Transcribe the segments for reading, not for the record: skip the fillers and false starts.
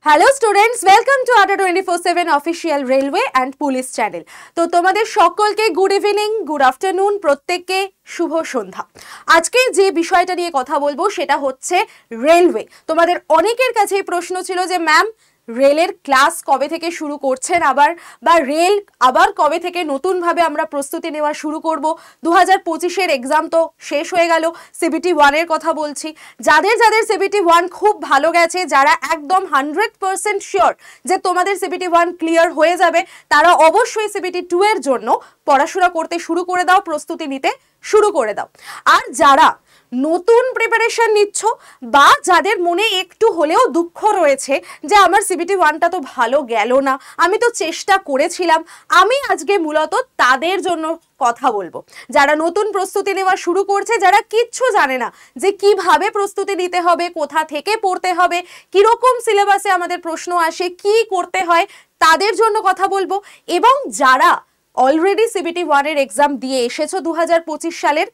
Hello students, welcome to আড্ডা 24/7 official railway and police channel. তো তোমাদের সকলকে গুড ইভিনিং, গুড আফটারনুন, প্রত্যেককে শুভ সন্ধ্যা। আজকে যে বিষয়টা নিয়ে কথা বলবো সেটা হচ্ছে রেলওয়ে। তোমাদের অনেকের কাছেই প্রশ্ন ছিল যে ম্যাম রেলের ক্লাস কবে থেকে শুরু করছেন আবার, বা রেল আবার কবে থেকে নতুনভাবে আমরা প্রস্তুতি নেওয়া শুরু করব। 2025-এর এক্সাম তো শেষ হয়ে গেল, সিবিটি 1-এর কথা বলছি। যাদের যাদের সিবিটি 1 খুব ভালো গেছে, যারা একদম 100% শিওর যে তোমাদের সিবিটি 1 ক্লিয়ার হয়ে যাবে, তারা অবশ্যই সিবিটি 2 এর জন্য পড়াশোনা করতে শুরু করে দাও, প্রস্তুতি নিতে শুরু করে দাও। আর যারা নতুন প্রিপারেশন নিচ্ছ বা যাদের মনে একটু হলেও দুঃখ রয়েছে যে আমার সিবিটি 1টা তো ভালো গেল না, আমি তো চেষ্টা করেছিলাম, আমি আজকে মূলত তাদের জন্য কথা বলবো। যারা নতুন প্রস্তুতি নেওয়া শুরু করছে, যারা কিচ্ছু জানে না যে কিভাবে প্রস্তুতি নিতে হবে, কোথা থেকে পড়তে হবে, কিরকম সিলেবাসে আমাদের প্রশ্ন আসে, কি করতে হয়, তাদের জন্য কথা বলবো। এবং যারা অলরেডি সিবিটি 1-এর এক্সাম দিয়ে এসেছো 2025 সালের,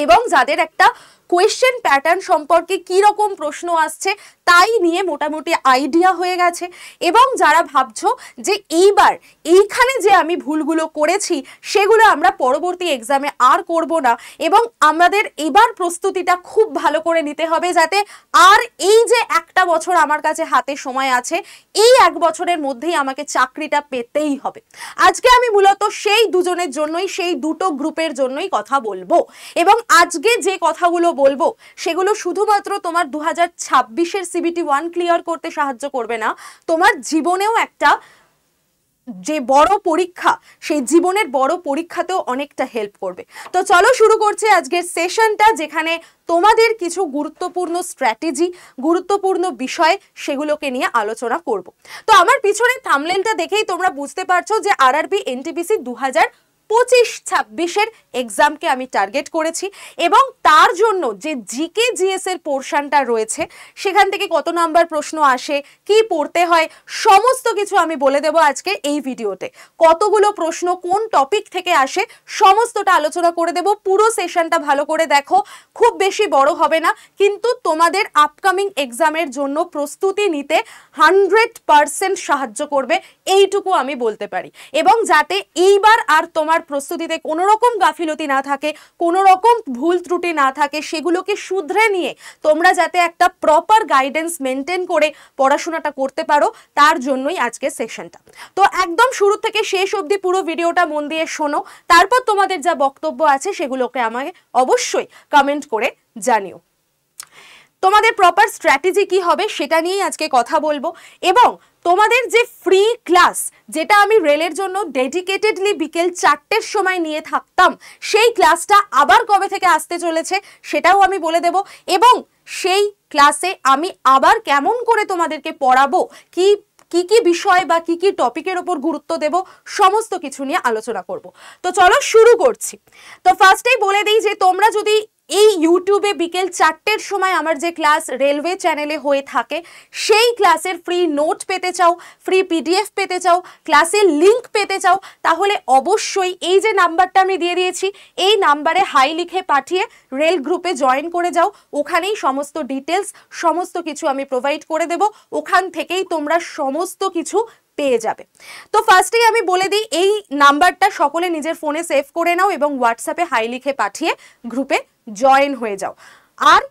এবং যাদের একটা কোয়েশ্চেন প্যাটার্ন সম্পর্কে কি রকম প্রশ্ন আসছে তাই নিয়ে মোটামুটি আইডিয়া হয়ে গেছে, এবং যারা ভাবছো যে এইবার এইখানে যে আমি ভুলগুলো করেছি সেগুলো আমরা পরবর্তী এক্সামে আর করব না, এবং আমাদের এবার প্রস্তুতিটা খুব ভালো করে নিতে হবে যাতে আর এই যে একটা বছর আমার কাছে হাতে সময় আছে, এই এক বছরের মধ্যেই আমাকে চাকরিটা পেতেই হবে। আজকে আমি মূলত সেই দুজনের জন্যই, সেই দুটো গ্রুপের জন্যই কথা বলবো। এবং আজকে যে কথাগুলো বলবো সেগুলো শুধুমাত্র তোমার 2026-এর সিবিটি 1 ক্লিয়ার করতে সাহায্য করবে না, তোমার জীবনেও একটা যে বড় পরীক্ষা, সেই জীবনের বড় পরীক্ষাতেও অনেকটা হেল্প করবে। তো চলো শুরু করছি আজকের সেশনটা, যেখানে তোমাদের কিছু গুরুত্বপূর্ণ স্ট্র্যাটেজি, গুরুত্বপূর্ণ বিষয়, সেগুলোকে নিয়ে আলোচনা করব। তো আমার পিছনে থাম্বনেলটা দেখেই তোমরা বুঝতে পারছো যে আরআরবি এনটিপিসি 2025-26-এর এক্সামকে আমি টার্গেট করেছি, এবং তার জন্য যে জিকে জিএস এর পোর্শনটা রয়েছে সেখান থেকে কত নাম্বার প্রশ্ন আসে, কি পড়তে হয়, সমস্ত কিছু আমি বলে দেব আজকে এই ভিডিওতে। কতগুলো প্রশ্ন কোন টপিক থেকে আসে সমস্তটা আলোচনা করে দেব। পুরো সেশনটা ভালো করে দেখো, খুব বেশি বড় হবে না, কিন্তু তোমাদের আপকামিং এক্সামের জন্য প্রস্তুতি নিতে 100% সাহায্য করবে, এইটুকু আমি বলতে পারি। এবং যাতে এইবার আর তোমার প্রস্তুতিতে কোনো রকম গাফিলতি না থাকে, কোনো রকম ভুল ত্রুটি না থাকে, সেগুলোকে শুধরে নিয়ে তোমরা যাতে একটা প্রপার গাইডেন্স মেনটেন করে পড়াশোনাটা করতে পারো, তার জন্যই আজকে সেশনটা। তো একদম শুরু থেকে শেষ অবধি পুরো ভিডিওটা মন দিয়ে শোনো, তারপর তোমাদের যা বক্তব্য আছে সেগুলোকে আমাকে অবশ্যই কমেন্ট করে জানিও। তোমাদের প্রপার স্ট্র্যাটেজি কি হবে সেটা নিয়েই আজকে কথা বলবো। এবং তোমাদের যে ফ্রি ক্লাস, যেটা আমি রেলের জন্য ডেডিকেটেডলি বিকেল 4টের সময় নিয়ে থাকতাম, সেই ক্লাসটা আবার কবে থেকে আসতে চলেছে সেটাও আমি বলে দেব। এবং সেই ক্লাসে আমি আবার কেমন করে তোমাদেরকে পড়াবো, কি কি বিষয় বা কি টপিকের ওপর গুরুত্ব দেব, সমস্ত কিছু নিয়ে আলোচনা করব। তো চলো শুরু করছি। তো ফার্স্টেই বলে দিই যে তোমরা যদি এই ইউটিউবে বিকেল 4টের সময় আমার যে ক্লাস রেলওয়ে চ্যানেলে হয়ে থাকে, সেই ক্লাসের ফ্রি নোট পেতে চাও, ফ্রি পিডিএফ পেতে চাও, ক্লাসের লিংক পেতে চাও, তাহলে অবশ্যই এই যে নাম্বারটা আমি দিয়ে দিয়েছি, এই নাম্বারে হাই লিখে পাঠিয়ে রেল গ্রুপে জয়েন করে যাও। ওখানেই সমস্ত ডিটেলস, সমস্ত কিছু আমি প্রোভাইড করে দেব, ওখান থেকেই তোমরা সমস্ত কিছু পেয়ে যাবে। তো ফার্স্টেই আমি বলে দিই, এই নাম্বারটা সকলে নিজের ফোনে সেভ করে নাও এবং হোয়াটসঅ্যাপে হাই লিখে পাঠিয়ে গ্রুপে জয়েন হয়ে যাও। আর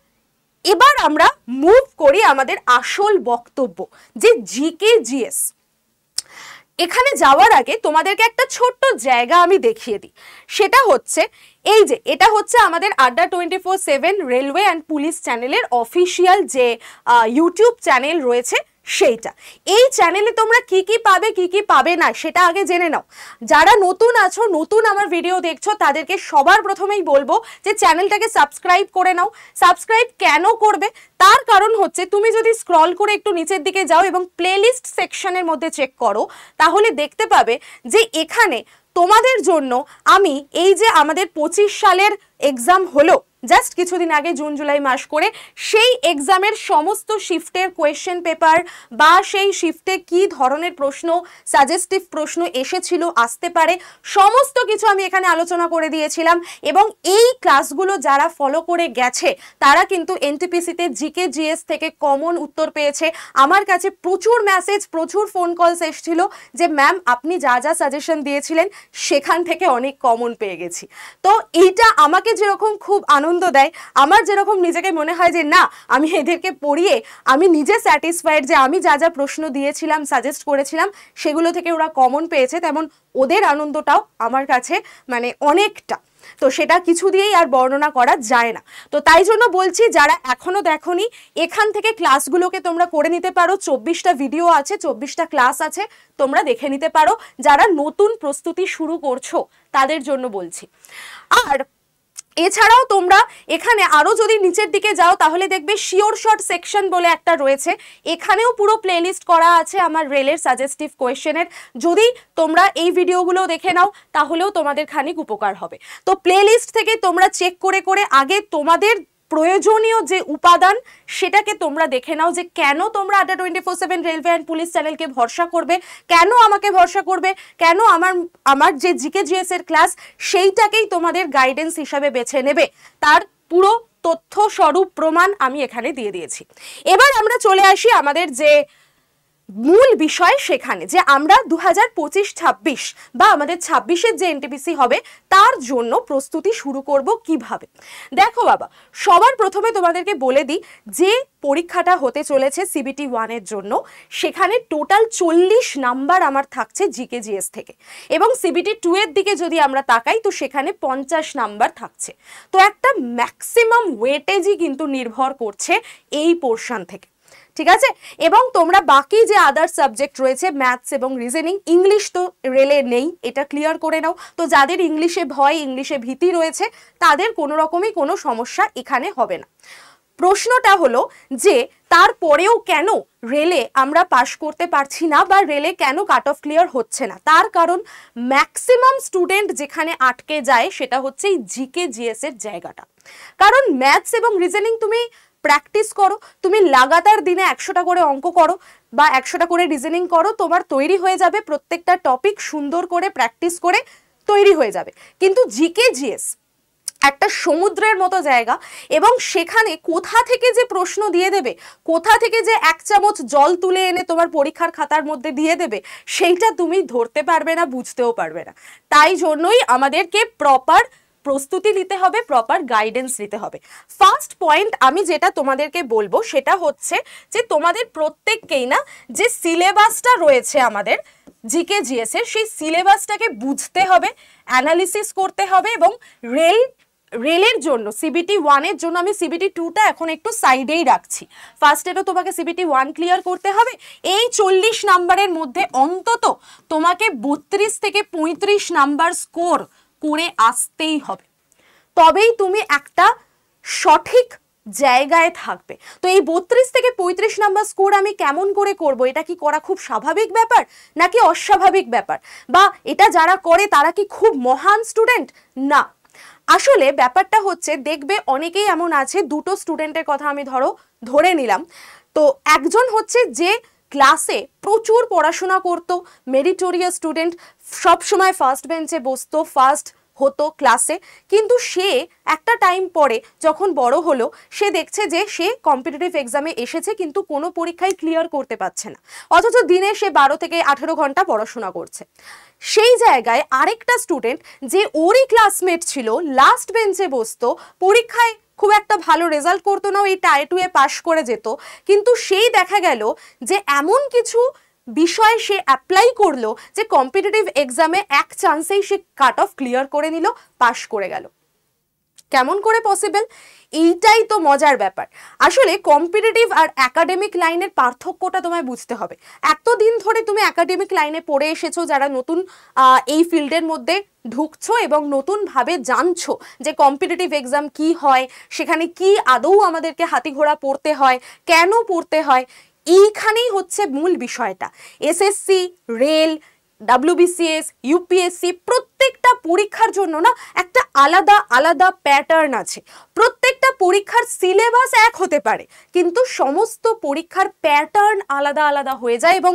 এবার আমরা মুভ করি আমাদের আসল বক্তব্য, যে জিকে জিএস। এখানে যাওয়ার আগে তোমাদেরকে একটা ছোট্ট জায়গা আমি দেখিয়ে দিই, সেটা হচ্ছে এই যে এটা হচ্ছে আমাদের আড্ডা 24/7 রেলওয়ে অ্যান্ড পুলিশ চ্যানেলের অফিসিয়াল যে ইউটিউব চ্যানেল রয়েছে সেইটা। এই চ্যানেলে তোমরা কি কি পাবে, কি কি পাবে না, সেটা আগে জেনে নাও। যারা নতুন আছো, নতুন আমার ভিডিও দেখছো, তাদেরকে সবার প্রথমেই বলবো যে চ্যানেলটাকে সাবস্ক্রাইব করে নাও। সাবস্ক্রাইব কেন করবে, তার কারণ হচ্ছে তুমি যদি স্ক্রল করে একটু নিচের দিকে যাও এবং প্লেলিস্ট সেকশনের মধ্যে চেক করো, তাহলে দেখতে পাবে যে এখানে তোমাদের জন্য আমি এই যে আমাদের 25 সালের এক্সাম হলো, জাস্ট কিছুদিন আগে জুন জুলাই মাস করে সেই এক্সামের সমস্ত শিফটের কোয়েশ্চেন পেপার বা সেই শিফটে কি ধরনের প্রশ্ন, সাজেস্টিভ প্রশ্ন এসেছিল, আসতে পারে, সমস্ত কিছু আমি এখানে আলোচনা করে দিয়েছিলাম। এবং এই ক্লাসগুলো যারা ফলো করে গেছে তারা কিন্তু এনটিপিসিতে জিকে জিএস থেকে কমন উত্তর পেয়েছে। আমার কাছে প্রচুর মেসেজ, প্রচুর ফোন কলস এসেছিল যে ম্যাম আপনি যা যা সাজেশন দিয়েছিলেন সেখান থেকে অনেক কমন পেয়ে গেছি। তো এইটা আমাকে যেরকম খুব আনন্দ দেয়, আমার যেরকম নিজেকে মনে হয় যে না আমি এদেরকে পড়িয়ে আমি নিজে স্যাটিসফাইড যে আমি যা যা প্রশ্ন দিয়েছিলাম, সাজেস্ট করেছিলাম সেগুলো থেকে ওরা কমন পেয়েছে, তেমন ওদের আনন্দটাও আমার কাছে মানে অনেকটা। তো সেটা কিছু দিয়েই আর বর্ণনা করা যায় না। তো তাই জন্য বলছি যারা এখনো দেখোনি এখান থেকে ক্লাসগুলোকে তোমরা করে নিতে পারো। 24টা ভিডিও আছে, 24টা ক্লাস আছে, তোমরা দেখে নিতে পারো। যারা নতুন প্রস্তুতি শুরু করছো তাদের জন্য বলছি। আর এছাড়াও তোমরা এখানে আরো যদি নিচের দিকে যাও তাহলে দেখবে শিওর শর্ট সেকশন বলে একটা রয়েছে, এখানেও পুরো প্লেলিস্ট করা আছে আমার রেলের সাজেস্টিভ কোয়েশ্চেনের। যদি তোমরা এই ভিডিওগুলো দেখে নাও তাহলেও তোমাদের খানিক উপকার হবে। তো প্লেলিস্ট থেকে তোমরা চেক করে করে আগে তোমাদের প্রয়োজনীয় যে উপাদান সেটাকে তোমরা দেখে নাও যে কেন তোমরা আড্ডা 24/7 রেলওয়ে অ্যান্ড পুলিশ চ্যানেলকে ভরসা করবে, কেন আমাকে ভরসা করবে, কেন আমার যে জিকে জিএস এর ক্লাস সেইটাকেই তোমাদের গাইডেন্স হিসাবে বেছে নেবে, তার পুরো তথ্য স্বরূপ প্রমাণ আমি এখানে দিয়ে দিয়েছি। এবার আমরা চলে আসি আমাদের যে মূল বিষয় সেখানে, যে আমরা 2025-26 বা আমাদের 26-এর যে এনটিপিসি হবে তার জন্য প্রস্তুতি শুরু করব কিভাবে। দেখো বাবা, সবার প্রথমে তোমাদেরকে বলে দিই যে পরীক্ষাটা হতে চলেছে সিবিটি 1 এর জন্য, সেখানে টোটাল 40 নাম্বার আমার থাকছে জিকে জিএস থেকে, এবং সিবিটি 2 এর দিকে যদি আমরা তাকাই তো সেখানে 50 নাম্বার থাকছে। তো একটা ম্যাক্সিমাম ওয়েটেজই কিন্তু নির্ভর করছে এই পোর্শন থেকে, ঠিক আছে। এবং তোমরা বাকি যে আদার সাবজেক্ট রয়েছে ম্যাথস এবং রিজনিং, ইংলিশ তো রেলে নেই, এটা ক্লিয়ার করে নাও। তো যাদের ইংলিশে ভয়, ইংলিশে ভীতি রয়েছে তাদের কোনো রকমই কোনো সমস্যা এখানে হবে না। প্রশ্নটা হলো যে তারপরেও কেন রেলে আমরা পাশ করতে পারছি না বা রেলে কেন কাট অফ ক্লিয়ার হচ্ছে না। তার কারণ ম্যাক্সিমাম স্টুডেন্ট যেখানে আটকে যায় সেটা হচ্ছে এই জিকে জিএস এর জায়গাটা। কারণ ম্যাথস এবং রিজনিং তুমি প্র্যাকটিস করো, তুমি লাগাতার দিনে 100টা করে অঙ্ক করো বা 100টা করে রিজনিং করো, তোমার তৈরি হয়ে যাবে, প্রত্যেকটা টপিক সুন্দর করে প্র্যাকটিস করে তৈরি হয়ে যাবে। কিন্তু জিকে জিএস একটা সমুদ্রের মতো জায়গা, এবং সেখানে কোথা থেকে যে প্রশ্ন দিয়ে দেবে, কোথা থেকে যে 1 চামচ জল তুলে এনে তোমার পরীক্ষার খাতার মধ্যে দিয়ে দেবে সেইটা তুমি ধরতে পারবে না, বুঝতেও পারবে না। তাই জন্যই আমাদেরকে প্রপার প্রস্তুতি নিতে হবে, প্রপার গাইডেন্স নিতে হবে। ফার্স্ট পয়েন্ট আমি যেটা তোমাদেরকে বলবো সেটা হচ্ছে যে তোমাদের প্রত্যেককেই না যে সিলেবাসটা রয়েছে আমাদের জিকে জিএস এর, সেই সিলেবাসটাকে বুঝতে হবে, অ্যানালিসিস করতে হবে। এবং রেলের জন্য সিবিটি 1 এর জন্য আমি সিবিটি 2টা এখন একটু সাইডেই রাখছি। ফার্স্টেরও তোমাকে সিবিটি 1 ক্লিয়ার করতে হবে, এই 40 নাম্বারের মধ্যে অন্তত তোমাকে 32 থেকে 35 নাম্বার স্কোর করে আসতেই হবে, তবেই তুমি একটা সঠিক জায়গায় থাকবে। তো এই 32 থেকে 35 নাম্বার স্কোর আমি কেমন করে করব, এটা কি করা খুব স্বাভাবিক ব্যাপার নাকি অস্বাভাবিক ব্যাপার, বা এটা যারা করে তারা কি খুব মহান স্টুডেন্ট? না, আসলে ব্যাপারটা হচ্ছে দেখবে অনেকেই এমন আছে, দুটো স্টুডেন্টের কথা আমি ধরে নিলাম। তো একজন হচ্ছে যে ক্লাসে প্রচুর পড়াশোনা করতো, মেরিটোরিয়াস স্টুডেন্ট, সব সময় ফার্স্ট বেঞ্চে বসতো, ফার্স্ট হতো ক্লাসে, কিন্তু সে একটা টাইম পরে যখন বড় হলো সে দেখছে যে সে কম্পিটিটিভ এক্সামে এসেছে কিন্তু কোনো পরীক্ষায় ক্লিয়ার করতে পারছে না, অথচ দিনে সে 12 থেকে 18 ঘন্টা পড়াশোনা করছে। সেই জায়গায় আরেকটা স্টুডেন্ট যে ওরই ক্লাসমেট ছিল, লাস্ট বেঞ্চে বসতো, পরীক্ষায় খুব একটা ভালো রেজাল্ট করতো না, ওই টাই 2 এ পাশ করে যেত, কিন্তু সেই দেখা গেল যে এমন কিছু বিষয় সে অ্যাপ্লাই করলো যে কম্পিটিটিভ এক্সামে এক চান্সেই সে কাট অফ ক্লিয়ার করে নিল, পাশ করে গেল। কেমন করে পসিবল? এইটাই তো মজার ব্যাপার। আসলে কম্পিটিটিভ আর একাডেমিক লাইনের পার্থক্যটা তোমায় বুঝতে হবে। এতদিন ধরে তুমি একাডেমিক লাইনে পড়ে এসেছো, যারা নতুন এই ফিল্ডের মধ্যে ঢুকছো এবং নতুনভাবে জানছো যে কম্পিটিটিভ এক্সাম কি হয়, সেখানে কি আদৌ আমাদেরকে হাতি ঘোড়া পড়তে হয়, কেন পড়তে হয়, এইখানেই হচ্ছে মূল বিষয়টা। এসএসসি, রেল, WBCS, UPSC প্রত্যেকটা পরীক্ষার জন্য না একটা আলাদা আলাদা প্যাটার্ন আছে। প্রত্যেকটা পরীক্ষার সিলেবাস এক হতে পারে, কিন্তু সমস্ত পরীক্ষার প্যাটার্ন আলাদা আলাদা হয়ে যায় এবং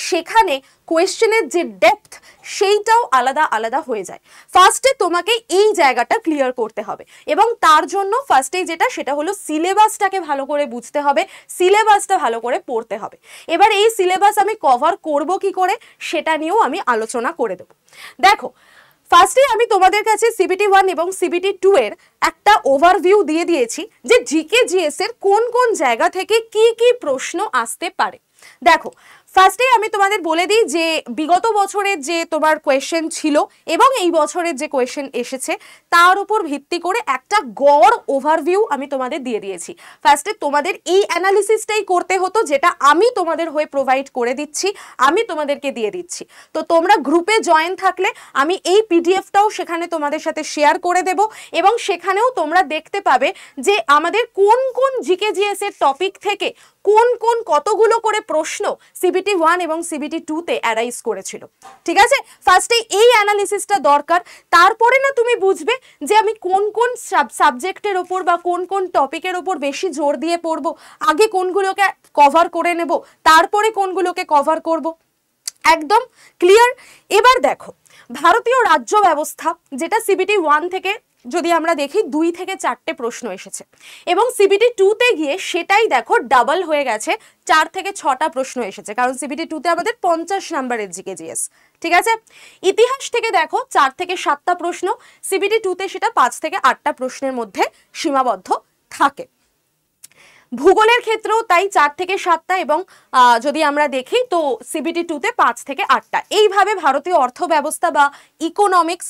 সেখানে কোয়েশ্চেনের যে ডেপথ সেইটাও আলাদা আলাদা হয়ে যায়। ফার্স্টে তোমাকে এই জায়গাটা ক্লিয়ার করতে হবে এবং তার জন্য ফার্স্টেই সেটা হলো সিলেবাসটাকে ভালো করে বুঝতে হবে, সিলেবাসটা ভালো করে পড়তে হবে। এবার এই সিলেবাস আমি কভার করব কি করে সেটা নিয়েও আমি আলোচনা করে দেব। দেখো, ফার্স্টে আমি তোমাদের কাছে সিবিটি 1 এবং সিবিটি 2 এর একটা ওভারভিউ দিয়ে দিয়েছি যে জিকে জিএস এর কোন কোন জায়গা থেকে কি কি প্রশ্ন আসতে পারে। দেখো, ফার্স্টে আমি তোমাদের বলে দিই যে বিগত বছরের যে তোমার কোয়েশ্চেন ছিল এবং এই বছরের যে কোয়েশ্চেন এসেছে তার উপর ভিত্তি করে একটা গড় ওভারভিউ আমি তোমাদের দিয়ে দিয়েছি। ফার্স্টে তোমাদের এই অ্যানালিসিসটাই করতে হতো, যেটা আমি তোমাদের হয়ে প্রোভাইড করে দিচ্ছি, আমি তোমাদেরকে দিয়ে দিচ্ছি। তো তোমরা গ্রুপে জয়েন থাকলে আমি এই পিডিএফটাও সেখানে তোমাদের সাথে শেয়ার করে দেব এবং সেখানেও তোমরা দেখতে পাবে যে আমাদের কোন কোন জিকে জিএস এর টপিক থেকে কোন কোন কতগুলো করে প্রশ্ন সিবিটি 1 এবং সিবিটি 2 তে অ্যারাইজ করেছিল। ঠিক আছে, ফার্স্টে এই অ্যানালিসিসটা দরকার, তারপরে না তুমি বুঝবে যে আমি কোন কোন সাবজেক্টের ওপর বা কোন কোন টপিকের ওপর বেশি জোর দিয়ে পড়বো, আগে কোনগুলোকে কভার করে নেব, তারপরে কোনগুলোকে কভার করব। একদম ক্লিয়ার। এবার দেখো, ভারতীয় রাজ্য ব্যবস্থা যেটা সিবিটি 1 থেকে যদি আমরা দেখি 2 থেকে 4টে প্রশ্ন এসেছে এবং সিবিটি 2 তে গিয়ে সেটাই দেখো ডাবল হয়ে গেছে, 4 থেকে 6টা প্রশ্ন এসেছে, কারণ সিবিটি 2 তে আমাদের 50 নম্বরের জিকে জিএস। ঠিক আছে, ইতিহাস থেকে দেখো 4 থেকে 7টা প্রশ্ন, সিবিটি 2 তে সেটা 5 থেকে 8টা প্রশ্নের মধ্যে সীমাবদ্ধ থাকে। ভূগোলের ক্ষেত্রেও তাই 4 থেকে 7টা এবং যদি আমরা দেখি তো সিবিটি 2 তে 5 থেকে 8টা। এইভাবে ভারতীয় অর্থ ব্যবস্থা বা ইকোনমিক্স,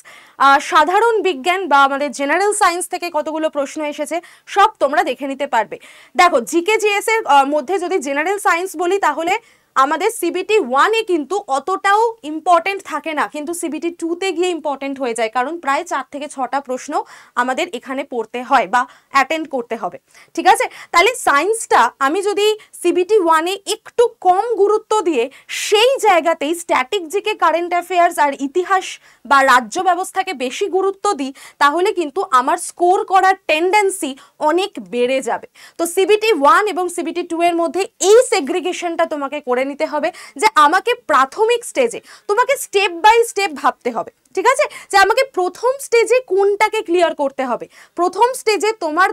সাধারণ বিজ্ঞান বা আমাদের জেনারেল সায়েন্স থেকে কতগুলো প্রশ্ন এসেছে সব তোমরা দেখে নিতে পারবে। দেখো, জিকে জিএস এর মধ্যে যদি জেনারেল সায়েন্স বলি তাহলে আমাদের সিবিটি 1 এ কিন্তু অতটাও ইম্পর্টেন্ট থাকে না, কিন্তু সিবিটি 2 তে গিয়ে ইম্পর্টেন্ট হয়ে যায়, কারণ প্রায় 4 থেকে 6টা প্রশ্ন আমাদের এখানে পড়তে হয় বা অ্যাটেন্ড করতে হবে। ঠিক আছে, তাহলে সায়েন্সটা আমি যদি সিবিটি 1 এ একটু কম গুরুত্ব দিয়ে সেই জায়গাতেই স্ট্যাটিক জিকে, কারেন্ট অ্যাফেয়ার্স আর ইতিহাস বা রাজ্য ব্যবস্থাকে বেশি গুরুত্ব দিই তাহলে কিন্তু আমার স্কোর করার টেন্ডেন্সি অনেক বেড়ে যাবে। তো সিবিটি 1 এবং সিবিটি 2 এর মধ্যে এই সেগ্রিগেশনটা তোমাকে করে নিতে হবে যে আমাকে প্রাথমিক স্টেজে তোমাকে স্টেপ বাই স্টেপ ভাবতে হবে। ঠিক আছে, যে আমাকে প্রথম স্টেজে কোনটাকে ক্লিয়ার করতে হবে। প্রথম স্টেজে তোমার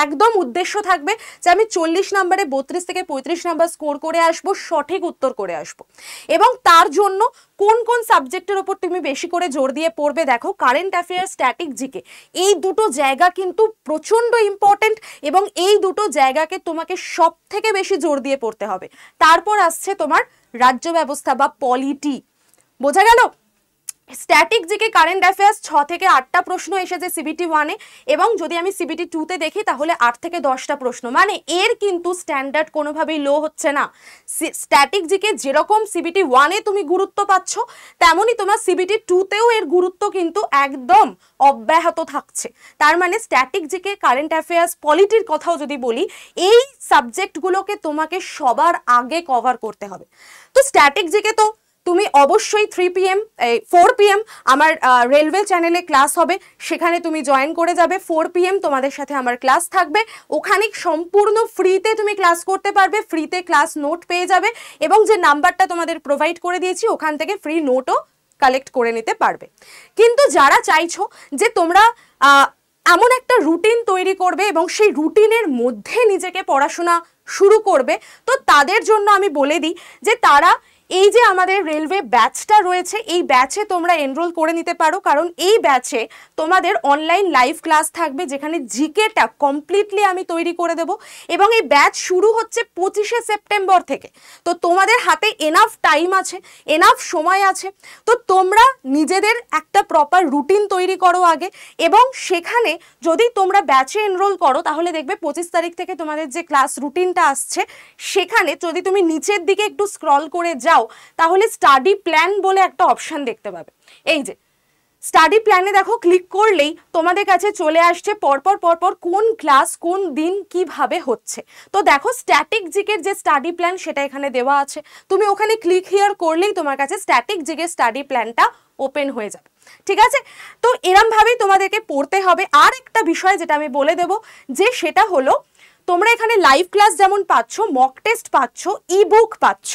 একদম উদ্দেশ্য থাকবে যে আমি 40 নম্বরে 32 থেকে 35 নাম্বার স্কোর করে আসবো, সঠিক উত্তর করে আসবো। এবং তার জন্য কোন কোন সাবজেক্টের ওপর তুমি বেশি করে জোর দিয়ে পড়বে, দেখো কারেন্ট অ্যাফেয়ার্স, স্ট্যাটিক জিকে, এই দুটো জায়গা কিন্তু প্রচন্ড ইম্পর্টেন্ট এবং এই দুটো জায়গাকে তোমাকে সব থেকে বেশি জোর দিয়ে পড়তে হবে। তারপর আসছে তোমার রাজ্য ব্যবস্থা বা পলিটি। বোঝা গেল? স্ট্যাটিক জিকে, কারেন্ট অ্যাফেয়ার্স 6 থেকে 8টা প্রশ্ন এসেছে সিবিটি 1 এ এবং যদি আমি সিবিটি 2 তে দেখি তাহলে 8 থেকে 10টা প্রশ্ন, মানে এর কিন্তু স্ট্যান্ডার্ড কোনোভাবেই লো হচ্ছে না। স্ট্যাটিক জিকে যেরকম সিবিটি 1 এ তুমি গুরুত্ব পাচ্ছ তেমনই তোমার সিবিটি 2 তেও এর গুরুত্ব কিন্তু একদম অব্যাহত থাকছে। তার মানে স্ট্যাটিক জিকে, কারেন্ট অ্যাফেয়ার্স, পলিটির কথাও যদি বলি, এই সাবজেক্টগুলোকে তোমাকে সবার আগে কভার করতে হবে। তো স্ট্যাটিক জিকে তো তুমি অবশ্যই 3 PM 4 PM আমার রেলওয়ে চ্যানেলে ক্লাস হবে, সেখানে তুমি জয়েন করে যাবে। 4 PM তোমাদের সাথে আমার ক্লাস থাকবে, ওখানে সম্পূর্ণ ফ্রিতে তুমি ক্লাস করতে পারবে, ফ্রিতে ক্লাস নোট পেয়ে যাবে এবং যে নাম্বারটা তোমাদের প্রোভাইড করে দিয়েছি ওখান থেকে ফ্রি নোটও কালেক্ট করে নিতে পারবে। কিন্তু যারা চাইছো যে তোমরা এমন একটা রুটিন তৈরি করবে এবং সেই রুটিনের মধ্যে নিজেকে পড়াশোনা শুরু করবে, তো তাদের জন্য আমি বলে দিই যে তারা এই যে আমাদের রেলওয়ে ব্যাচটা রয়েছে এই ব্যাচে তোমরা এনরোল করে নিতে পারো, কারণ এই ব্যাচে তোমাদের অনলাইন লাইভ ক্লাস থাকবে যেখানে জিকেটা কমপ্লিটলি আমি তৈরি করে দেব এবং এই ব্যাচ শুরু হচ্ছে 25শে সেপ্টেম্বর থেকে। তো তোমাদের হাতে এনাফ টাইম আছে, এনাফ সময় আছে, তো তোমরা নিজেদের একটা প্রপার রুটিন তৈরি করো আগে এবং সেখানে যদি তোমরা ব্যাচে এনরোল করো তাহলে দেখবে 25 তারিখ থেকে তোমাদের যে ক্লাস রুটিনটা আসছে সেখানে যদি তুমি নিচের দিকে একটু স্ক্রল করে যাও তাহলে স্টাডি প্ল্যান বলে একটা অপশন দেখতে পাবে। এই যে স্টাডি প্ল্যানে দেখো ক্লিক করলেই তোমাদের কাছে চলে আসছে পরপর পরপর কোন ক্লাস কোন দিন কিভাবে হচ্ছে। তো দেখো স্ট্যাটিক জিকের যে স্টাডি প্ল্যান সেটা এখানে দেওয়া আছে, তুমি ওখানে ক্লিক হিয়ার করলেই তোমার কাছে স্ট্যাটিক জিকের স্টাডি প্ল্যানটা ওপেন হয়ে যাবে। ঠিক আছে, তো এরমভাবেই তোমাদেরকে পড়তে হবে। আর একটা বিষয় যেটা আমি বলে দেব, যে সেটা হলো তোমরা এখানে লাইভ ক্লাস যেমন পাচ্ছ, মক টেস্ট পাচ্ছ, ইবুক পাচ্ছ।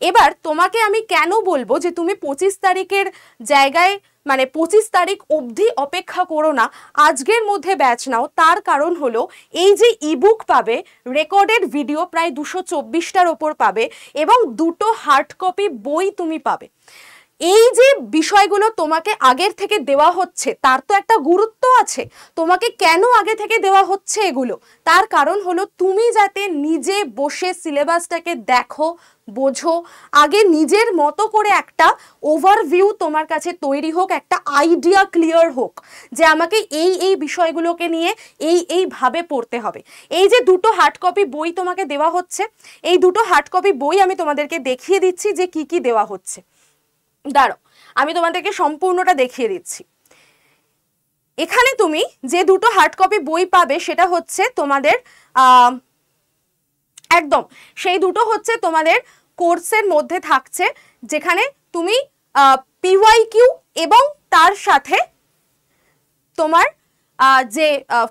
এবার তোমাকে আমি কেন বলবো যে তুমি 25 তারিখের জায়গায় মানে 25 তারিখ অবধি অপেক্ষা করো না, আজকের মধ্যে ব্যাচ নাও, তার কারণ হলো এই যে ইবুক পাবে, রেকর্ডেড ভিডিও প্রায় 224টার ওপর পাবে এবং 2টো হার্ড কপি বই তুমি পাবে। এই যে বিষয়গুলো তোমাকে আগের থেকে দেওয়া হচ্ছে তার তো একটা গুরুত্ব আছে। তোমাকে কেন আগে থেকে দেওয়া হচ্ছে এগুলো? তার কারণ হলো তুমি যাতে নিজে বসে সিলেবাসটাকে দেখো, বোঝো, আগে নিজের মতো করে একটা ওভারভিউ তোমার কাছে তৈরি হোক, একটা আইডিয়া ক্লিয়ার হোক যে আমাকে এই এই বিষয়গুলোকে নিয়ে এইভাবে পড়তে হবে। এই যে 2টো হার্ড কপি বই তোমাকে দেওয়া হচ্ছে, এই 2টো হার্ড কপি বই আমি তোমাদেরকে দেখিয়ে দিচ্ছি যে কি কি দেওয়া হচ্ছে। দাঁড়ো, আমি তোমাদেরকে সম্পূর্ণটা দেখিয়ে দিচ্ছি। এখানে তুমি যে 2টো হার্ড কপি বই পাবে সেটা হচ্ছে তোমাদের একদম সেই 2টো হচ্ছে তোমাদের কোর্সের মধ্যে থাকছে, যেখানে তুমি পিওয়াইকিউ এবং তার সাথে তোমার যে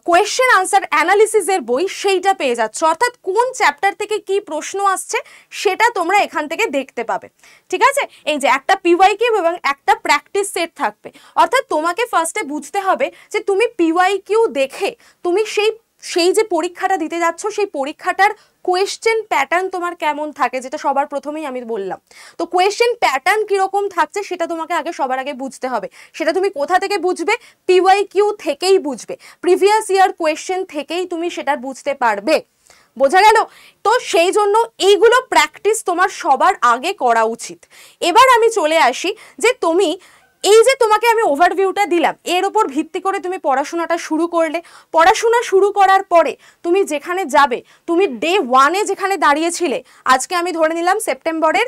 কোয়েশ্চেন আনসার অ্যানালিসিসের বই সেইটা পেয়ে যাচ্ছ। অর্থাৎ কোন চ্যাপ্টার থেকে কি প্রশ্ন আসছে সেটা তোমরা এখান থেকে দেখতে পাবে। ঠিক আছে, এই যে একটা পিওয়াইকিউ এবং একটা প্র্যাকটিস সেট থাকবে। অর্থাৎ তোমাকে ফার্স্টে বুঝতে হবে যে তুমি পিওয়াইকিউ দেখে তুমি সেই যে পরীক্ষাটা দিতে যাচ্ছ সেই পরীক্ষাটার কোয়েশ্চেন প্যাটার্ন তোমার কেমন থাকে, যেটা সবার প্রথমেই আমি বললাম। তো কোয়েশ্চেন প্যাটার্ন কিরকম থাকছে সেটা তোমাকে আগে সবার আগে বুঝতে হবে। সেটা তুমি কোথা থেকে বুঝবে? পিওয়াইকিউ থেকেই বুঝবে, প্রিভিয়াস ইয়ার কোয়েশ্চেন থেকেই তুমি সেটা বুঝতে পারবে। বোঝা গেল? তো সেই জন্য এইগুলো প্র্যাকটিস তোমার সবার আগে করা উচিত। এবার আমি চলে আসি যে তুমি এই যে তোমাকে আমি ওভারভিউটা দিলাম, এর ওপর ভিত্তি করে তুমি পড়াশোনাটা শুরু করলে। পড়াশোনা শুরু করার পরে তুমি যেখানে যাবে, তুমি ডে 1-এ যেখানে দাঁড়িয়েছিলে, আজকে আমি ধরে নিলাম সেপ্টেম্বরের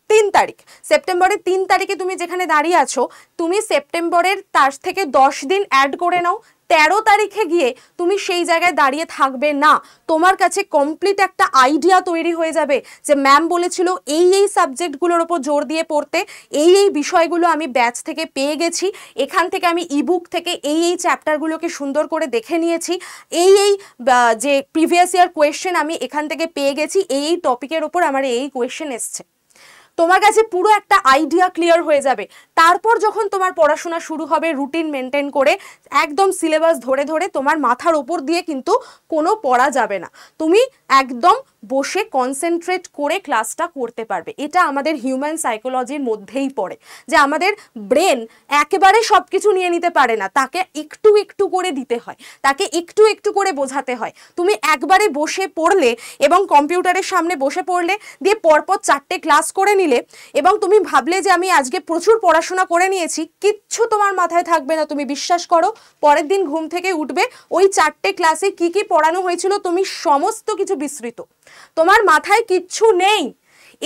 3 তারিখ, সেপ্টেম্বরের 3 তারিখে তুমি যেখানে দাঁড়িয়ে আছো, তুমি সেপ্টেম্বরের তার থেকে 10 দিন অ্যাড করে নাও। 13 তারিখে গিয়ে তুমি সেই জায়গায় দাঁড়িয়ে থাকবে না, তোমার কাছে কমপ্লিট একটা আইডিয়া তৈরি হয়ে যাবে যে ম্যাম বলেছিল এই এই সাবজেক্টগুলোর ওপর জোর দিয়ে পড়তে, এই এই বিষয়গুলো আমি ব্যাচ থেকে পেয়ে গেছি, এখান থেকে আমি ইবুক থেকে এই এই চ্যাপ্টারগুলোকে সুন্দর করে দেখে নিয়েছি, এই এই যে প্রিভিয়াস ইয়ার কোয়েশ্চেন আমি এখান থেকে পেয়ে গেছি, এই এই টপিকের ওপর আমার এই কোয়েশ্চেন এসছে। তোমার কাছে পুরো একটা আইডিয়া ক্লিয়ার হয়ে যাবে। তারপর যখন তোমার পড়াশোনা শুরু হবে রুটিন মেনটেন করে, একদম সিলেবাস ধরে ধরে, তোমার মাথার ওপর দিয়ে কিন্তু কোনো পড়া যাবে না, তুমি একদম বসে কনসেন্ট্রেট করে ক্লাসটা করতে পারবে। এটা আমাদের হিউম্যান সাইকোলজির মধ্যেই পড়ে যে আমাদের ব্রেন একেবারে সব কিছু নিয়ে নিতে পারে না, তাকে একটু একটু করে দিতে হয়, তাকে একটু একটু করে বোঝাতে হয়। তুমি একবারে বসে পড়লে এবং কম্পিউটারের সামনে বসে পড়লে, দিয়ে পরপর 4টে ক্লাস করে নিলে এবং তুমি ভাবলে যে আমি আজকে প্রচুর পড়াশোনা করে নিয়েছি, কিচ্ছু তোমার মাথায় থাকবে না। তুমি বিশ্বাস করো, পরের দিন ঘুম থেকে উঠবে, ওই 4টে ক্লাসে কি কি পড়ানো হয়েছিল তুমি সমস্ত কিছু বিস্মৃত, তোমার মাথায় কিচ্ছু নেই।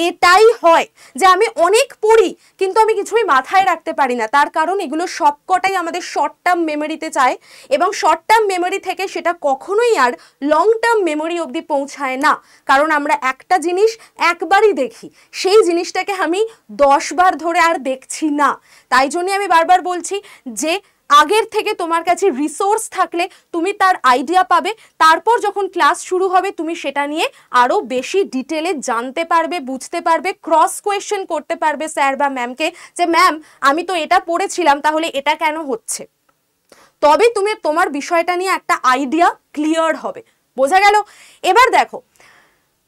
এটাই হয় যে আমি অনেক পড়ি কিন্তু আমি কিছুই মাথায় রাখতে পারি না, তার কারণ এগুলো সবকটাই আমাদের শর্ট টার্ম মেমোরিতে চায় এবং শর্ট টার্ম মেমোরি থেকে সেটা কখনোই আর লং টার্ম মেমোরি অবধি পৌঁছায় না। কারণ আমরা একটা জিনিস একবারই দেখি, সেই জিনিসটাকে আমি 10 বার ধরে আর দেখছি না। তাই জন্যই আমি বারবার বলছি যে আগের থেকে তোমার কাছে রিসোর্স থাকলে তুমি তার আইডিয়া পাবে, তারপর যখন ক্লাস শুরু হবে তুমি সেটা নিয়ে আরো বেশি ডিটেলে জানতে পারবে, বুঝতে পারবে, ক্রস কোয়েশ্চেন করতে পারবে স্যার বা ম্যামকে যে ম্যাম আমি তো এটা পড়েছিলাম, তাহলে এটা কেন হচ্ছে। তবে তুমি তোমার বিষয়টা নিয়ে একটা আইডিয়া ক্লিয়ার হবে। বোঝা গেল? এবার দেখো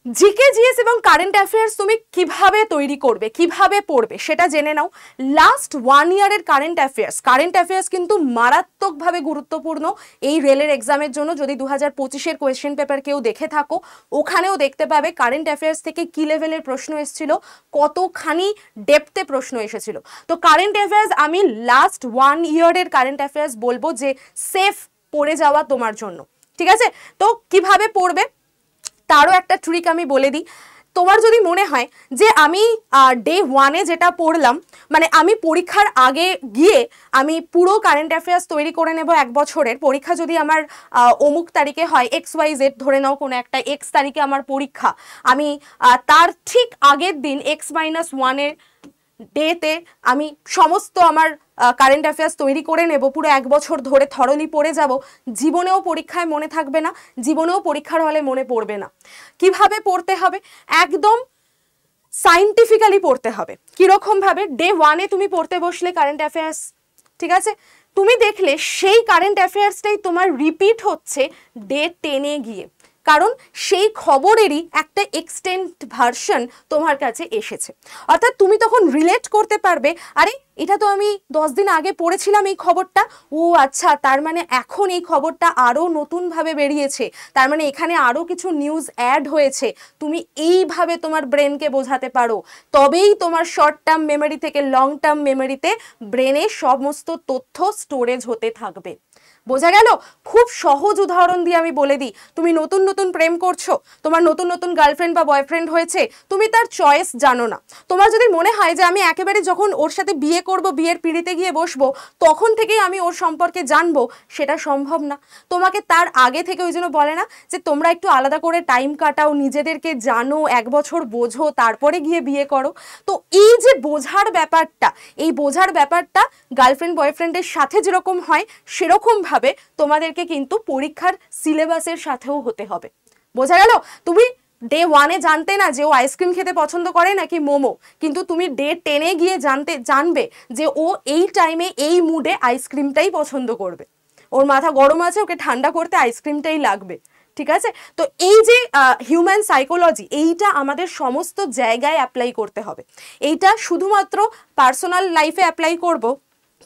জিকে জিএস এবং কারেন্ট অ্যাফেয়ার্স তুমি কিভাবে তৈরি করবে, কিভাবে পড়বে সেটা জেনে নাও। লাস্ট 1 ইয়ারের কারেন্ট অ্যাফেয়ার্স কিন্তু মারাত্মকভাবে গুরুত্বপূর্ণ এই রেলের এক্সামের জন্য। যদি 2025-এর কোয়েশ্চেন পেপার কেউ দেখে থাকো, ওখানেও দেখতে পাবে কারেন্ট অ্যাফেয়ার্স থেকে কি লেভেলের প্রশ্ন এসেছিল, কতখানি ডেপথে প্রশ্ন এসেছিল। তো কারেন্ট অ্যাফেয়ার্স আমি লাস্ট 1 ইয়ারের কারেন্ট অ্যাফেয়ার্স বলবো যে সেফ পড়ে যাওয়া তোমার জন্য। ঠিক আছে, তো কিভাবে পড়বে তারও একটা ট্রিক আমি বলে দিই। তোমার যদি মনে হয় যে আমি ডে 1-এ যেটা পড়লাম, মানে আমি পরীক্ষার আগে গিয়ে আমি পুরো কারেন্ট অ্যাফেয়ার্স তৈরি করে নেব 1 বছরের, পরীক্ষা যদি আমার অমুক তারিখে হয়, XYZ ধরে নাও কোনো একটা X তারিখে আমার পরীক্ষা, আমি তার ঠিক আগের দিন X-1-এর ডেতে আমি সমস্ত আমার কারেন্ট অ্যাফেয়ার্স তৈরি করে নেব, পুরো 1 বছর ধরে থরলি পড়ে যাব, জীবনেও পরীক্ষায় মনে থাকবে না, জীবনেও পরীক্ষার হলে মনে পড়বে না। কিভাবে পড়তে হবে? একদম সাইন্টিফিক্যালি পড়তে হবে। কিরকম ভাবে? ডে 1-এ তুমি পড়তে বসলে কারেন্ট অ্যাফেয়ার্স, ঠিক আছে, তুমি দেখলে সেই কারেন্ট অ্যাফেয়ার্সটাই তোমার রিপিট হচ্ছে ডে 10-এ গিয়ে, কারণ সেই খবরেরই একটা এক্সটেন্ড ভার্সন তোমার কাছে এসেছে। অর্থাৎ তুমি তখন রিলেট করতে পারবে, আরে এটা তো আমি 10 দিন আগে পড়েছিলাম এই খবরটা, ও আচ্ছা, তার মানে এখন এই খবরটা আরও নতুনভাবে বেরিয়েছে, তার মানে এখানে আরও কিছু নিউজ অ্যাড হয়েছে। তুমি এইভাবে তোমার ব্রেনকে বোঝাতে পারো, তবেই তোমার শর্ট টার্ম মেমোরি থেকে লং টার্ম মেমোরিতে ব্রেনে সমস্ত তথ্য স্টোরেজ হতে থাকবে। বোঝা গেল? খুব সহজ উদাহরণ দিয়ে আমি বলে দিই, তুমি নতুন নতুন প্রেম করছো, তোমার নতুন নতুন গার্লফ্রেন্ড বা বয়ফ্রেন্ড হয়েছে, তুমি তার চয়েস জানো না। তোমার যদি মনে হয় যে আমি একেবারে যখন ওর সাথে বিয়ে করব, বিয়ের পিঁড়িতে গিয়ে বসবো, তখন থেকেই আমি ওর সম্পর্কে জানবো, সেটা সম্ভব না। তোমাকে তার আগে থেকে, ওই জন্য বলে না যে তোমরা একটু আলাদা করে টাইম কাটাও, নিজেদেরকে জানো, 1 বছর বোঝো, তারপরে গিয়ে বিয়ে করো। তো এই যে বোঝার ব্যাপারটা, এই বোঝার ব্যাপারটা গার্লফ্রেন্ড বয়ফ্রেন্ডের সাথে যেরকম হয়, সেরকম ভাবে তোমাদেরকে কিন্তু পরীক্ষার সিলেবাসের সাথেও হতে হবে। বোঝা গেল? তুমি ডে 1-এ জানতে না যে ও আইসক্রিম খেতে পছন্দ করে নাকি মোমো, কিন্তু তুমি ডে 10-এ গিয়ে জানবে যে ও এই টাইমে এই মুডে আইসক্রিমটাই পছন্দ করবে, ওর মাথা গরম আছে, ওকে ঠান্ডা করতে আইসক্রিমটাই লাগবে। ঠিক আছে? তো এই যে হিউম্যান সাইকোলজি, এইটা আমাদের সমস্ত জায়গায় অ্যাপ্লাই করতে হবে। এইটা শুধুমাত্র পার্সোনাল লাইফে অ্যাপ্লাই করব,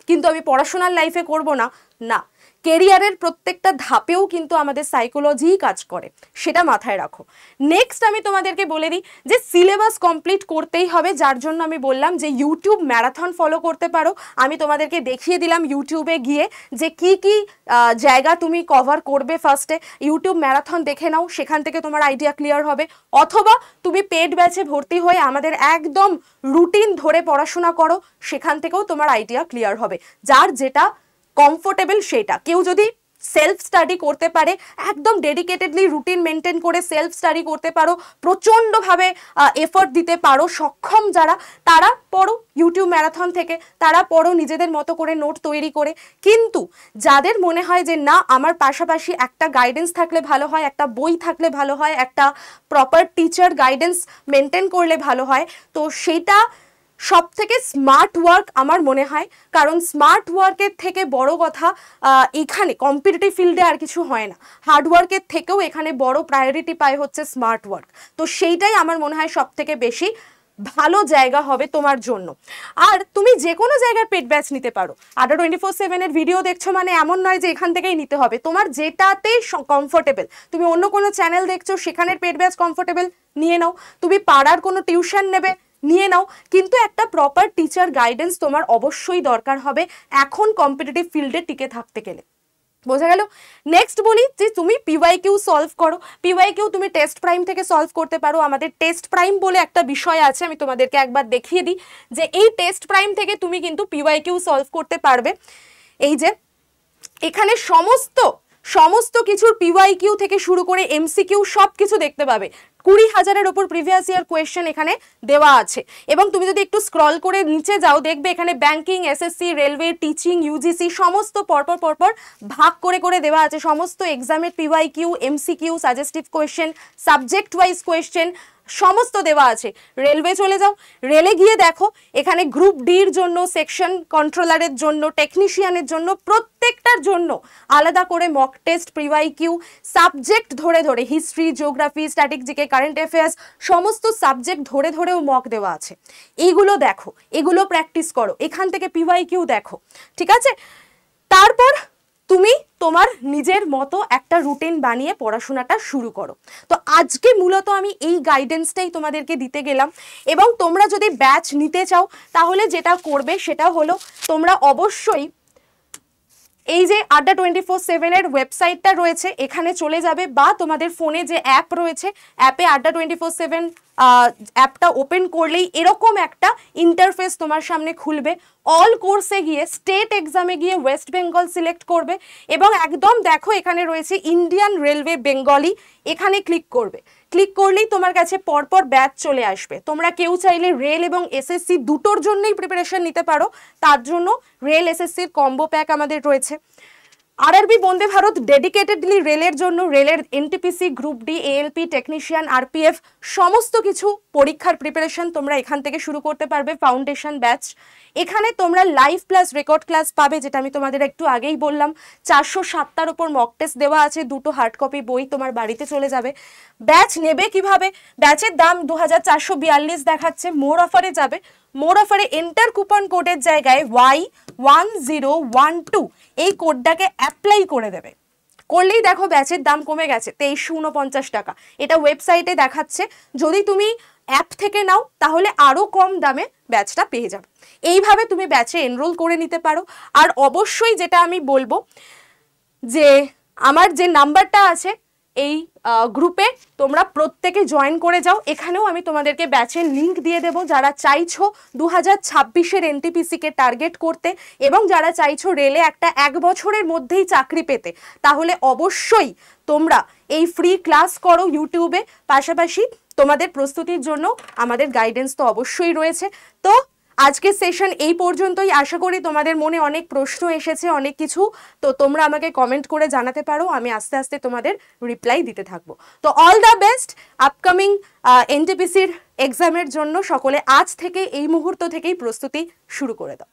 কিন্তু আমি পড়াশোনার লাইফে করব না, না, কেরিয়ারের প্রত্যেকটা ধাপেও কিন্তু আমাদের সাইকোলজিই কাজ করে, সেটা মাথায় রাখো। নেক্সট আমি তোমাদেরকে বলে দিই যে সিলেবাস কমপ্লিট করতেই হবে, যার জন্য আমি বললাম যে ইউটিউব ম্যারাথন ফলো করতে পারো। আমি তোমাদেরকে দেখিয়ে দিলাম ইউটিউবে গিয়ে যে কি কি জায়গা তুমি কভার করবে। ফার্স্টে ইউটিউব ম্যারাথন দেখে নাও, সেখান থেকে তোমার আইডিয়া ক্লিয়ার হবে। অথবা তুমি পেড ব্যাচে ভর্তি হয়ে আমাদের একদম রুটিন ধরে পড়াশোনা করো, সেখান থেকেও তোমার আইডিয়া ক্লিয়ার হবে। যার যেটা কমফোর্টেবল সেটা। কেউ যদি সেলফ স্টাডি করতে পারে, একদম ডেডিকেটেডলি রুটিন মেনটেন করে সেলফ স্টাডি করতে পারো, প্রচণ্ডভাবে এফোর্ট দিতে পারো, সক্ষম যারা, তারা পড়ো ইউটিউব ম্যারাথন থেকে, তারা পড়ো নিজেদের মতো করে নোট তৈরি করে। কিন্তু যাদের মনে হয় যে না, আমার পাশাপাশি একটা গাইডেন্স থাকলে ভালো হয়, একটা বই থাকলে ভালো হয়, একটা প্রপার টিচার গাইডেন্স মেনটেন করলে ভালো হয়, তো সেটা সব থেকে স্মার্ট ওয়ার্ক আমার মনে হয়। কারণ স্মার্ট ওয়ার্কের থেকে বড় কথা এখানে কম্পিটিটিভ ফিল্ডে আর কিছু হয় না। হার্ড ওয়ার্কের থেকেও এখানে বড় প্রায়োরিটি পায় হচ্ছে স্মার্ট ওয়ার্ক। তো সেইটাই আমার মনে হয় সব থেকে বেশি ভালো জায়গা হবে তোমার জন্য। আর তুমি যে কোনো জায়গার পেড ব্যাচ নিতে পারো। আড্ডা 24/7-এর ভিডিও দেখছো মানে এমন নয় যে এখান থেকেই নিতে হবে, তোমার যেটাতে কমফোর্টেবল। তুমি অন্য কোনো চ্যানেল দেখছো, সেখানের পেড ব্যাচ কমফোর্টেবল, নিয়ে নাও। তুমি পাড়ার কোনো টিউশন নেবে, নিয়ে নাও, কিন্তু একটা প্রপার টিচার গাইডেন্স তোমার অবশ্যই দরকার হবে এখন কম্পিটিটিভ ফিল্ডে টিকে থাকতে গেলে। বোঝা গেল? নেক্সট বলি যে তুমি পিওয়াইকিউ সলভ করো। পিওয়াইকিউ তুমি টেস্ট প্রাইম থেকে সলভ করতে পারো। আমাদের টেস্ট প্রাইম বলে একটা বিষয় আছে, আমি তোমাদেরকে একবার দেখিয়ে দিই যে এই টেস্ট প্রাইম থেকে তুমি কিন্তু পিওয়াইকিউ সলভ করতে পারবে। এই যে এখানে সমস্ত কিছুর পিওয়াইকিউ থেকে শুরু করে এমসিকিউ সব কিছু দেখতে পাবে। 20,000-এর ওপর প্রিভিয়াস ইয়ার কোয়েশ্চেন এখানে দেওয়া আছে। এবং তুমি যদি একটু স্ক্রল করে নিচে যাও, দেখবে এখানে banking, SSC, railway, teaching, UGC সমস্ত পরপর ভাগ করে দেওয়া আছে। সমস্ত এক্সামের PYQ, MCQ, suggestive question, subject wise question সমস্ত দেওয়া আছে। রেলওয়ে চলে যাও, রেলে গিয়ে দেখো এখানে গ্রুপ ডির জন্য, সেকশন কন্ট্রোলারের জন্য, টেকনিশিয়ানের জন্য, প্রত্যেকটার জন্য আলাদা করে মক টেস্ট, পিওয়াইকিউ, সাবজেক্ট ধরে history, geography, static GK, current affairs সমস্ত সাবজেক্ট ধরেও মক দেওয়া আছে। এইগুলো দেখো, এগুলো প্র্যাকটিস করো, এখান থেকে পিওয়াইকিউ দেখো। ঠিক আছে? তারপর তুমি তোমার নিজের মতো একটা রুটিন বানিয়ে পড়াশোনাটা শুরু করো। তো আজকে মূলত আমি এই গাইডেন্সটাই তোমাদেরকে দিতে গেলাম। এবং তোমরা যদি ব্যাচ নিতে চাও, তাহলে যেটা করবে সেটা হলো তোমরা অবশ্যই এই যে আড্ডা 24/7-এর ওয়েবসাইটটা রয়েছে, এখানে চলে যাবে, বা তোমাদের ফোনে যে অ্যাপ রয়েছে, অ্যাপে আড্ডা 24/7 অ্যাপটা ওপেন করলেই এরকম একটা ইন্টারফেস তোমার সামনে খুলবে। অল কোর্সে গিয়ে, স্টেট এক্সামে গিয়ে ওয়েস্ট বেঙ্গল সিলেক্ট করবে এবং একদম দেখো এখানে রয়েছে ইন্ডিয়ান রেলওয়ে বেঙ্গলি, এখানে ক্লিক করবে। ক্লিক করলেই তোমার কাছে পরপর ব্যাচ চলে আসবে। তোমরা কেউ চাইলে রেল এবং এসএসসি দুটোর জন্যই প্রিপারেশন নিতে পারো, তার জন্য রেল এসএসসির কম্বো প্যাক আমাদের রয়েছে। আরআরবি বন্দে ভারত ডেডিকেটেডলি রেলের জন্য, রেলের NTPC, group D, ALP, technician, RPF সমস্ত কিছু পরীক্ষার প্রিপারেশন তোমরা এখান থেকে শুরু করতে পারবে। ফাউন্ডেশন ব্যাচ, এখানে তোমরা লাইভ প্লাস রেকর্ড ক্লাস পাবে, যেটা আমি তোমাদের একটু আগেই বললাম। 407টার উপর মক টেস্ট দেওয়া আছে, 2টো হার্ড কপি বই তোমার বাড়িতে চলে যাবে। ব্যাচ নেবে কিভাবে? ব্যাচের দাম 2442 দেখাচ্ছে, মোর অফারে যাবে। মোর অফারে এন্টার কুপন কোডের জায়গায় Y1012 এই কোডটাকে অ্যাপ্লাই করে দেবে, করলেই দেখো ব্যাচের দাম কমে গেছে 2349 টাকা। এটা ওয়েবসাইটে দেখাচ্ছে, যদি তুমি অ্যাপ থেকে নাও তাহলে আরও কম দামে ব্যাচটা পেয়ে যাবে। এইভাবে তুমি ব্যাচে এনরোল করে নিতে পারো। আর অবশ্যই যেটা আমি বলবো, যে আমার যে নাম্বারটা আছে এই গ্রুপে তোমরা প্রত্যেকে জয়েন করে যাও। এখানেও আমি তোমাদেরকে ব্যাচের লিঙ্ক দিয়ে দেবো। যারা চাইছো 2026-এর এনটিপিসিকে টার্গেট করতে এবং যারা চাইছো রেলে একটা 1 বছরের মধ্যেই চাকরি পেতে, তাহলে অবশ্যই তোমরা এই ফ্রি ক্লাস করো ইউটিউবে। পাশাপাশি তোমাদের প্রস্তুতির জন্য আমাদের গাইডেন্স তো অবশ্যই রয়েছে। তো আজকের সেশন এই পর্যন্তই। আশা করি তোমাদের মনে অনেক প্রশ্ন এসেছে, অনেক কিছু, তো তোমরা আমাকে কমেন্ট করে জানাতে পারো, আমি আস্তে আস্তে তোমাদের রিপ্লাই দিতে থাকবো। তো অল দ্য বেস্ট আপকামিং এনটিপিসির এক্সামের জন্য। সকলে আজ থেকে, এই মুহূর্ত থেকেই প্রস্তুতি শুরু করে দাও।